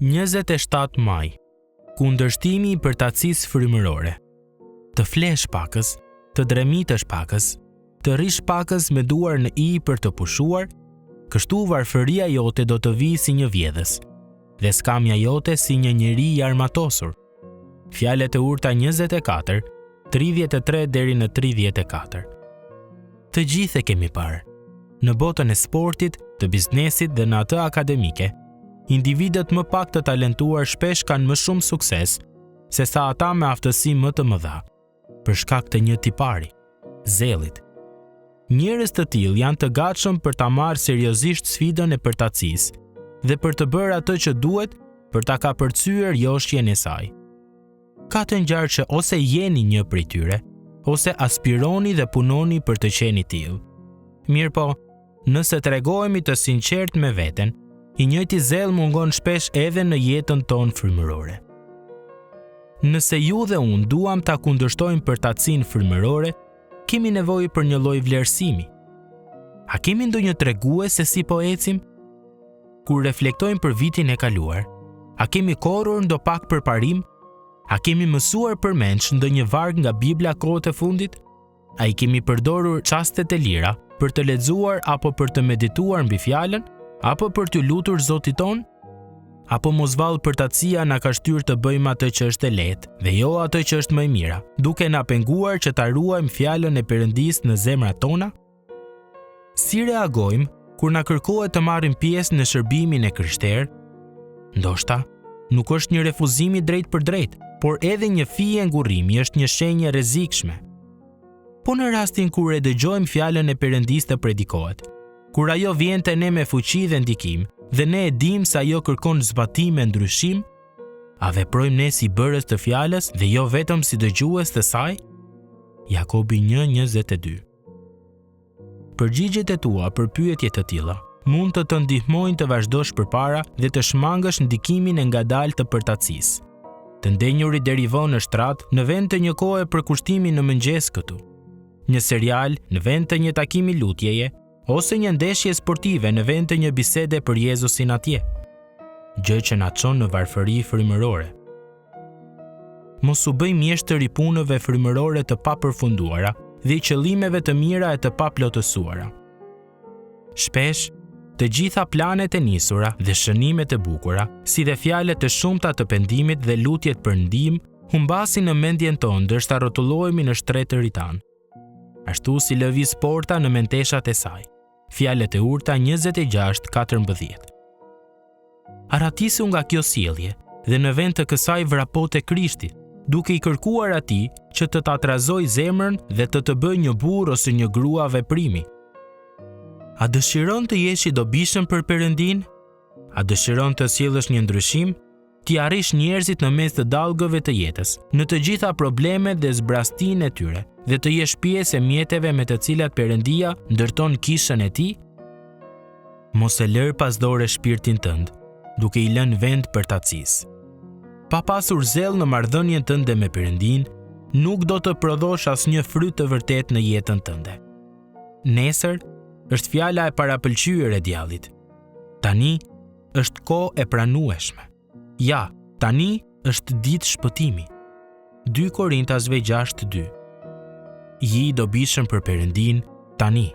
27 maj. Kundërshtimi i përtacisë frymërore. Të flesh pakës, të dremitësh pakës, të rish pakës me duar në i për të pushuar, kështu varfëria jote do të vijë si një vjedhës, dhe skamja jote si një njeri i armatosur. Fjalët e urta 24, 33 deri në 34. Të gjithë e kemi parë. Në botën e sportit, të biznesit dhe në atë akademike, individët më pak të talentuar shpesh kanë më shumë sukses se sa ata me aftësi më të mëdha, për shkak të një tipari, zellit. Njerëz të tillë janë të gatshëm për ta marrë seriozisht sfidën e përtacisë dhe për të bërë atë që duhet për ta kapërcyer joshjen e saj. Ka të ngjarë që ose jeni një prej tyre, ose aspironi dhe punoni për të qenë tillë. Mirpo, nëse tregohemi të sinqert me veten, i njëjti zell mungon shpesh edhe në jetën tonë frymërore. Nëse ju dhe unë duam ta kundërshtojmë përtacinë frymërore, kemi nevojë për një lloj vlerësimi. A kemi ndonjë tregues se si po ecim? Kur reflektojmë për vitin e kaluar, a kemi korrur ndo pak për parim? A kemi mësuar përmendsh ndonjë varg nga Bibla kohët e fundit? A i kemi përdorur çastet e lira për të lexuar apo për të medituar mbi fjalën? Apo për të lutur Zotit ton? Apo mos vallë përtacia na ka shtyrë të bëjmë atë që është e lehtë dhe jo atë që është më e mira, duke na penguar që ta ruajmë fjalën e Perëndisë në zemrat tona? Si reagojmë kur na kërkohet të marrim pjesë në shërbimin e krishterë? Ndoshta nuk është një refuzim i drejtë për drejtë, por edhe një fije ngurrimi është një shenjë e rrezikshme. Po në rastin kur e dëgjojmë fjalën e Perëndisë të predikohet, kur ajo vjen te ne me fuqi dhe ndikim, dhe ne e dim se ajo kërkon zbatim e ndryshim, a veprojmë ne si bërës të fjalës dhe jo vetëm si dëgjues të saj? Jakobi 1:22. Përgjigjet e tua për pyetje të tilla mund të ndihmojnë të vazhdosh përpara dhe të shmangësh ndikimin e ngadalë të përtacisë. Të ndenjurit deri vonë në shtrat në vend të një kohe për kushtimin në mëngjes këtu. Një serial në vend të një takimi lutjeje, ose një ndeshje sportive në vend të një bisede për Jezusin atje. Gjë që na çon në varfëri frymërore. Mos u bëj mjeshtër i punëve frymërore të papërfunduara dhe i qëllimeve të mira e të paplotësuara. Shpesh, të gjitha planet e nisura dhe shënimet e bukura, si dhe fjalët e shumta të pendimit dhe lutjet për ndihmë, humbasin në mendjen tonë ndërsa rrotullohemi në shtretërin tan. Ashtu si lëviz porta në menteshat e saj. Fjalët e urta 26:14. Aratisu nga kjo sjellje dhe në vend të kësaj vrapote Krishti, duke i kërkuar atij që të ta trazoj zemrën dhe të bëjë një burr ose një grua veprimi. A dëshiron të jesh i dobishëm për Perëndin? A dëshiron të sjellësh një ndryshim? Ti arrish njerëzit në mes të dallgëve të jetës, në të gjitha problemet dhe zbrastinë e tyre, dhe të jesh pjesë e mjeteve me të cilat Perëndia ndërton kishën e tij? Mos e lër pasdore shpirtin tënd, duke i lënë vend përtacisë. Pa pasur zell në marrëdhënien tënde me Perëndin, nuk do të prodhosh asnjë fryt të vërtet në jetën tënde. Nesër është fjala e parapëlqyer e djallit. Tani është kohë e pranueshme. Ja, tani është ditë shpëtimi. 2 Korintasve 6:2. Ji i dobishëm për Perëndin tani.